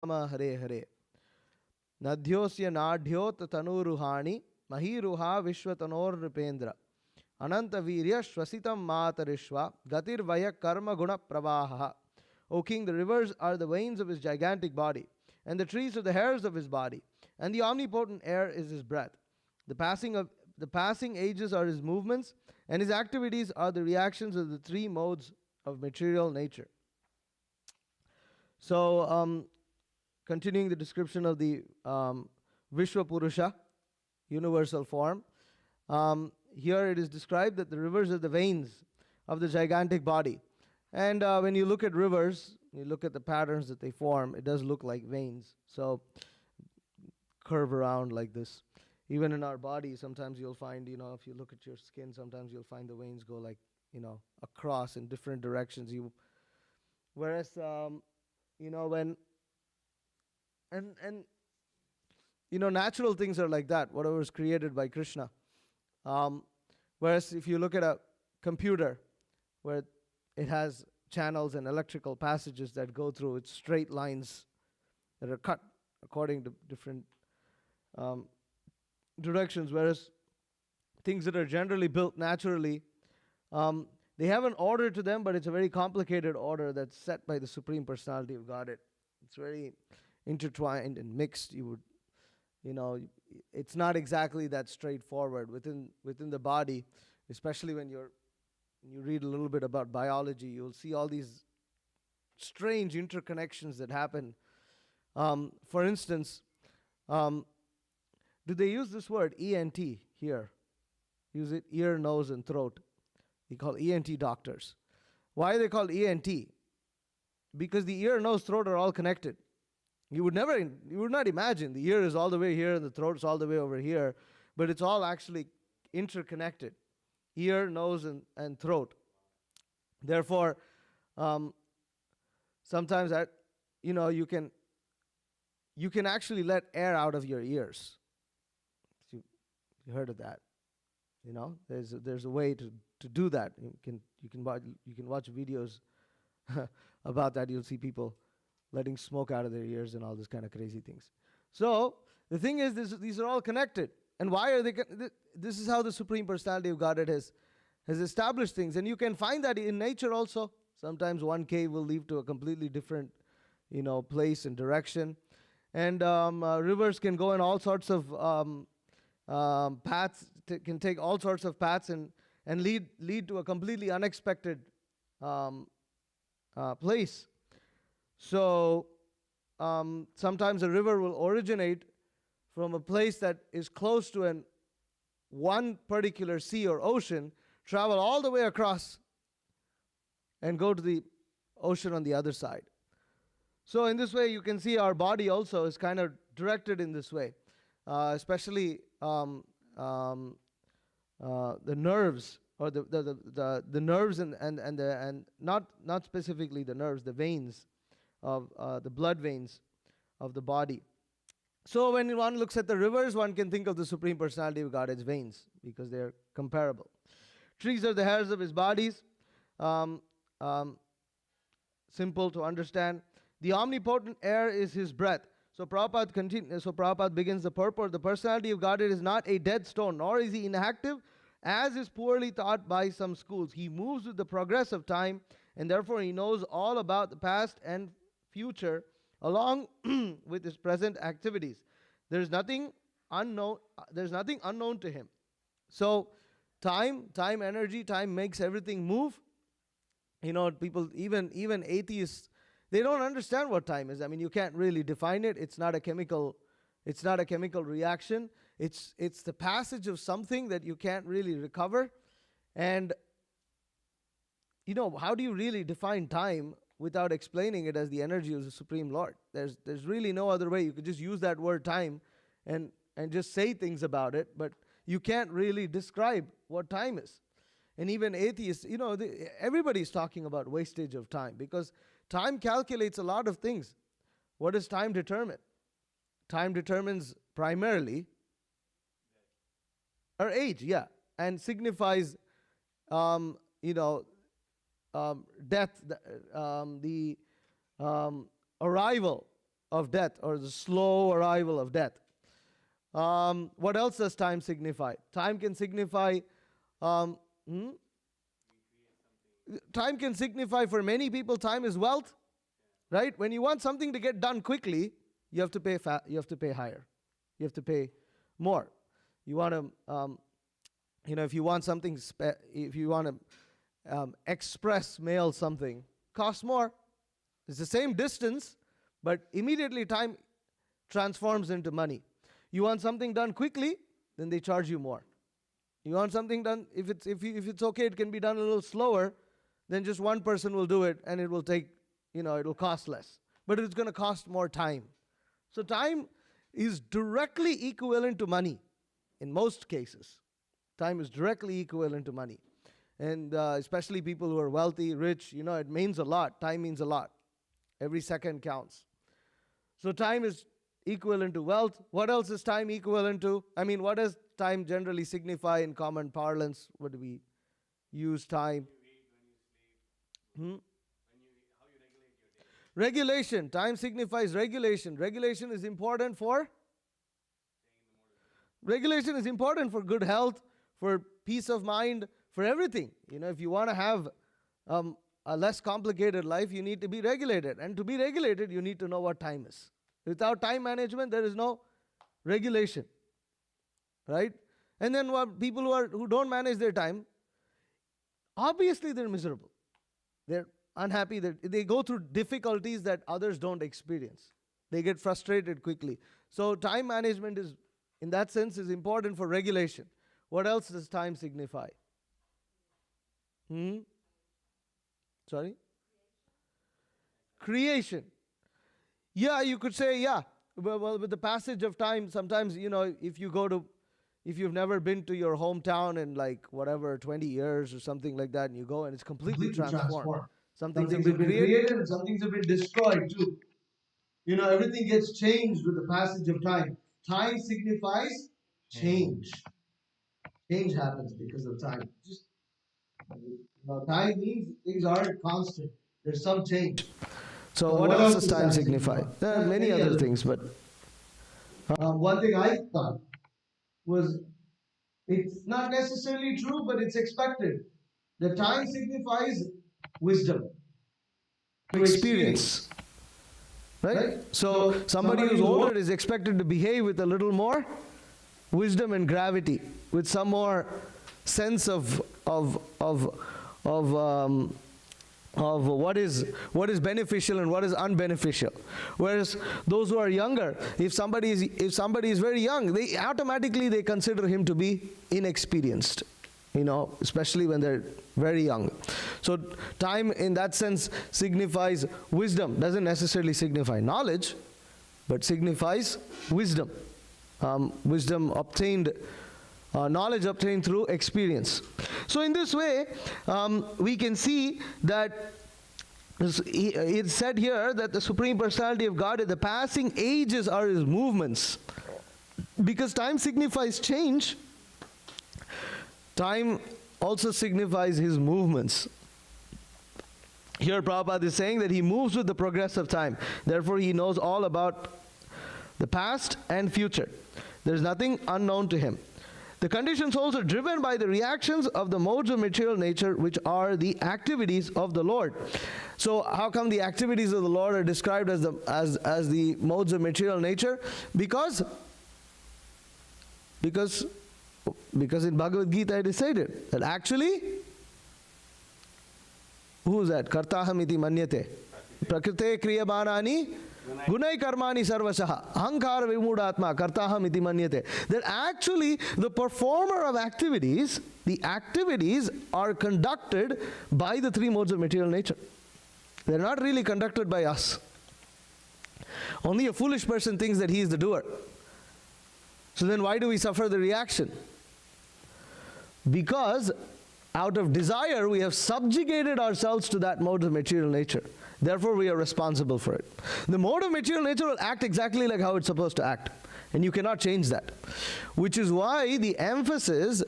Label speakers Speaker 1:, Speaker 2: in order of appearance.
Speaker 1: Rama Hare Hare. Nadhyosya nadhyot tanuruhani mahiruha vishwatanor nripendra. Ananta virya shwasitam matarishva gatir vaya karma guna pravaha. O king, the rivers are the veins of his gigantic body, and the trees are the hairs of his body, and the omnipotent air is his breath. The passing ages are his movements, and his activities are the reactions of the three modes of material nature. So, continuing the description of the Vishwa Purusha, universal form, here it is described that the rivers are the veins of the gigantic body. And when you look at rivers, you look at the patterns that they form, it does look like veins. So, curve around like this. Even in our body, sometimes you'll find, if you look at your skin, sometimes you'll find the veins go like, across in different directions. Whereas, when, and natural things are like that, whatever is created by Krishna. Whereas if you look at a computer, where it has channels and electrical passages that go through, it's straight lines that are cut according to different directions, whereas things that are generally built naturally, they have an order to them, but it's a very complicated order that's set by the Supreme Personality of Godhead. It's very intertwined and mixed. It's not exactly that straightforward within the body, especially when you read a little bit about biology. You'll see all these strange interconnections that happen. For instance, do they use this word ENT here? Use it, ear, nose, and throat. They call ENT doctors. Why are they called ENT? Because the ear, nose, throat are all connected. You would not imagine the ear is all the way here and the throat is all the way over here, but it's all actually interconnected. Ear, nose, and throat. Therefore, sometimes you can actually let air out of your ears. You heard of that? There's a way to do that. You can watch videos about that. You'll see people letting smoke out of their ears and all this kind of crazy things. So the thing is, these are all connected. And why are they? This is how the Supreme Personality of Godhead has established things. And you can find that in nature also. Sometimes one cave will lead to a completely different, place and direction. And rivers can go in all sorts of paths. Can take all sorts of paths and lead to a completely unexpected place. So sometimes a river will originate from a place that is close to one particular sea or ocean, travel all the way across, and go to the ocean on the other side. So in this way, you can see our body also is kind of directed in this way, especially the nerves, or the nerves and not specifically the nerves, the veins of the blood veins of the body. So when one looks at the rivers, one can think of the Supreme Personality of God as veins, because they're comparable. Trees are the hairs of his bodies. Simple to understand. The omnipotent air is his breath. So Prabhupada begins the purport. The personality of Godhead is not a dead stone, nor is he inactive, as is poorly taught by some schools. He moves with the progress of time, and therefore he knows all about the past and future, along with his present activities. There's nothing unknown to him. So time, energy, time makes everything move. People, even atheists, they don't understand what time is. I mean, you can't really define it. It's not a chemical reaction. It's the passage of something that you can't really recover. And how do you really define time without explaining it as the energy of the Supreme Lord? There's really no other way. You could just use that word time and just say things about it, but you can't really describe what time is. And even atheists, everybody's talking about wastage of time, because time calculates a lot of things. What does time determine? Time determines primarily our age, yeah, and signifies, death, the arrival of death, or the slow arrival of death. What else does time signify? Time can signify, time can signify for many people, time is wealth, right? When you want something to get done quickly, you have to pay you have to pay higher. You have to pay more. You want to, if you want something, if you want to express mail something, costs more. It's the same distance, but immediately time transforms into money. You want something done quickly, then they charge you more. You want something done, if it's okay, it can be done a little slower, then just one person will do it, and it will take, it'll cost less. But it's going to cost more time. So time is directly equivalent to money in most cases. Time is directly equivalent to money. And especially people who are wealthy, rich, it means a lot. Time means a lot. Every second counts. So time is equivalent to wealth. What else is time equivalent to? What does time generally signify in common parlance? What do we use time? How you regulate your day. Regulation. Time signifies regulation. Regulation is important for good health, for peace of mind, for everything. If you want to have a less complicated life, you need to be regulated. And to be regulated, you need to know what time is. Without time management, there is no regulation, right? And then people who don't manage their time, obviously they're miserable. They're unhappy. They go through difficulties that others don't experience. They get frustrated quickly. So time management is, in that sense, is important for regulation. What else does time signify? Sorry? Creation. Yeah, you could say, yeah. Well, with the passage of time, sometimes, if you've never been to your hometown in 20 years or something like that, and you go and it's completely transformed. Some things have been created and some things have been destroyed too. Everything gets changed with the passage of time. Time signifies change. Change happens because of time. Time means things aren't constant. There's some change. So what else does time signify? There are many other things, but one thing I thought was, it's not necessarily true, but it's expected. The time signifies wisdom, experience. Right? So somebody who's older is expected to behave with a little more wisdom and gravity, with some more sense of what is beneficial and what is unbeneficial. Whereas those who are younger, if somebody is very young, they automatically consider him to be inexperienced, especially when they're very young. So time in that sense signifies wisdom. Doesn't necessarily signify knowledge, but signifies wisdom. Wisdom obtained, knowledge obtained through experience. So in this way, we can see that it's said here that the Supreme Personality of God, the passing ages are His movements. Because time signifies change, time also signifies His movements. Here Prabhupada is saying that He moves with the progress of time. Therefore He knows all about the past and future. There is nothing unknown to Him. The conditioned souls are driven by the reactions of the modes of material nature, which are the activities of the Lord. So how come the activities of the Lord are described as the modes of material nature? Because in Bhagavad Gita it is stated that actually, who is that? Kartaham iti manyate. Prakrite kriyamanani gunai karmani sarvasaha ahankara vimudatma kartaham iti manyate. That actually the performer of activities, the activities are conducted by the three modes of material nature. They're not really conducted by us. Only a foolish person thinks that he is the doer. So then why do we suffer the reaction? Because out of desire we have subjugated ourselves to that mode of material nature. Therefore we are responsible for it. The mode of material nature will act exactly like how it's supposed to act. And you cannot change that. Which is why the emphasis